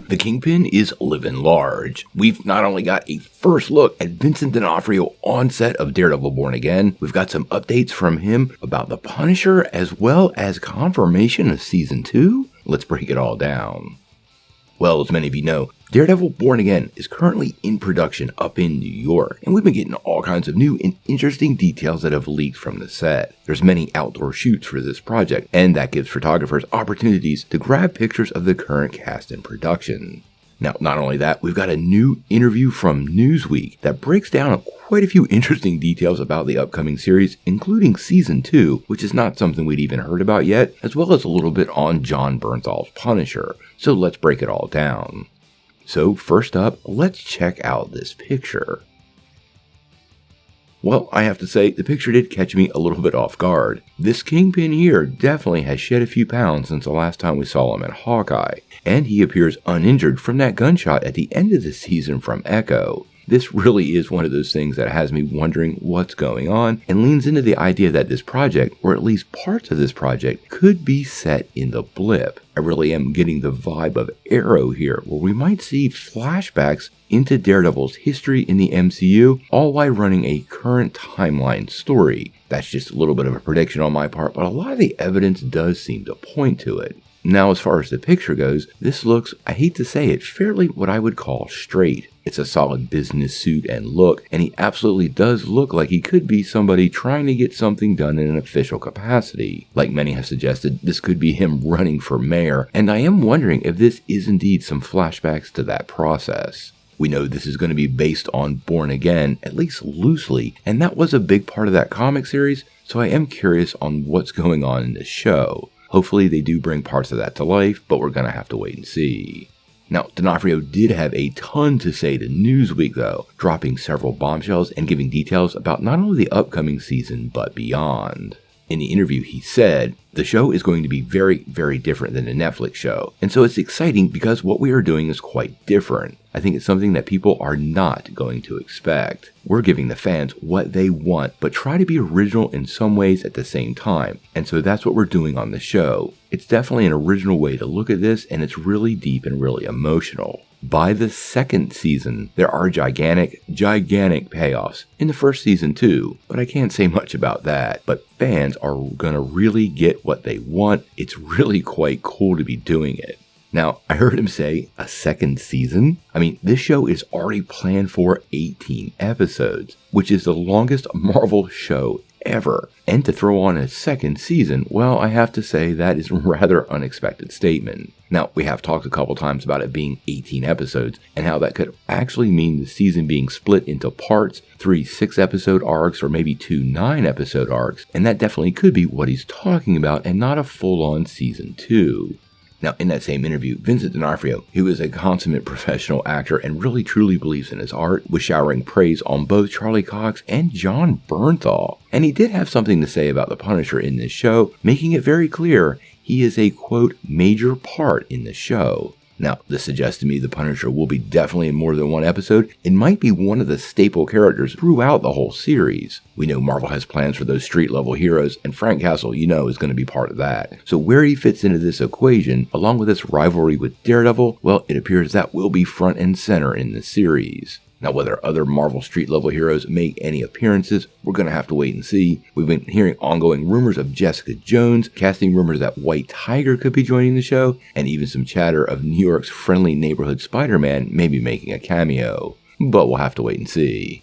The Kingpin is living large. We've not only got a first look at Vincent D'Onofrio on set of Daredevil Born Again, we've got some updates from him about the Punisher as well as confirmation of Season 2. Let's break it all down. Well, as many of you know, Daredevil Born Again is currently in production up in New York, and we've been getting all kinds of new and interesting details that have leaked from the set. There's many outdoor shoots for this project, and that gives photographers opportunities to grab pictures of the current cast and production. Now, not only that, we've got a new interview from Newsweek that breaks down quite a few interesting details about the upcoming series, including Season 2, which is not something we'd even heard about yet, as well as a little bit on Jon Bernthal's Punisher. So let's break it all down. So first up, let's check out this picture. Well, I have to say, the picture did catch me a little bit off guard. This Kingpin here definitely has shed a few pounds since the last time we saw him in Hawkeye, and he appears uninjured from that gunshot at the end of the season from Echo. This really is one of those things that has me wondering what's going on and leans into the idea that this project, or at least parts of this project, could be set in the blip. I really am getting the vibe of Arrow here, where we might see flashbacks into Daredevil's history in the MCU, all while running a current timeline story. That's just a little bit of a prediction on my part, but a lot of the evidence does seem to point to it. Now, as far as the picture goes, this looks, I hate to say it, fairly what I would call straight. It's a solid business suit and look, and he absolutely does look like he could be somebody trying to get something done in an official capacity. Like many have suggested, this could be him running for mayor, and I am wondering if this is indeed some flashbacks to that process. We know this is going to be based on Born Again, at least loosely, and that was a big part of that comic series, so I am curious on what's going on in this show. Hopefully they do bring parts of that to life, but we're going to have to wait and see. Now, D'Onofrio did have a ton to say to Newsweek though, dropping several bombshells and giving details about not only the upcoming season, but beyond. In the interview, he said, "The show is going to be very, very different than the Netflix show. And so it's exciting because what we are doing is quite different. I think it's something that people are not going to expect. We're giving the fans what they want, but try to be original in some ways at the same time. And so that's what we're doing on the show. It's definitely an original way to look at this, and it's really deep and really emotional. By the second season, there are gigantic payoffs. In the first season too, but I can't say much about that. But fans are gonna really get what they want. It's really quite cool to be doing it." Now, I heard him say a second season. I mean, this show is already planned for 18 episodes, which is the longest Marvel show ever. And to throw on a second season, well, I have to say that is a rather unexpected statement. Now, we have talked a couple times about it being 18 episodes and how that could actually mean the season being split into parts, 3 6-episode arcs or maybe 2 9-episode arcs, and that definitely could be what he's talking about and not a full-on season 2. Now, in that same interview, Vincent D'Onofrio, who is a consummate professional actor and really truly believes in his art, was showering praise on both Charlie Cox and Jon Bernthal. And he did have something to say about the Punisher in this show, making it very clear he is a, quote, major part in the show. Now, this suggests to me the Punisher will be definitely in more than one episode and might be one of the staple characters throughout the whole series. We know Marvel has plans for those street-level heroes, and Frank Castle, you know, is going to be part of that. So where he fits into this equation, along with its rivalry with Daredevil, well, it appears that will be front and center in the series. Now, whether other Marvel street-level heroes make any appearances, we're going to have to wait and see. We've been hearing ongoing rumors of Jessica Jones, casting rumors that White Tiger could be joining the show, and even some chatter of New York's friendly neighborhood Spider-Man maybe making a cameo. But we'll have to wait and see.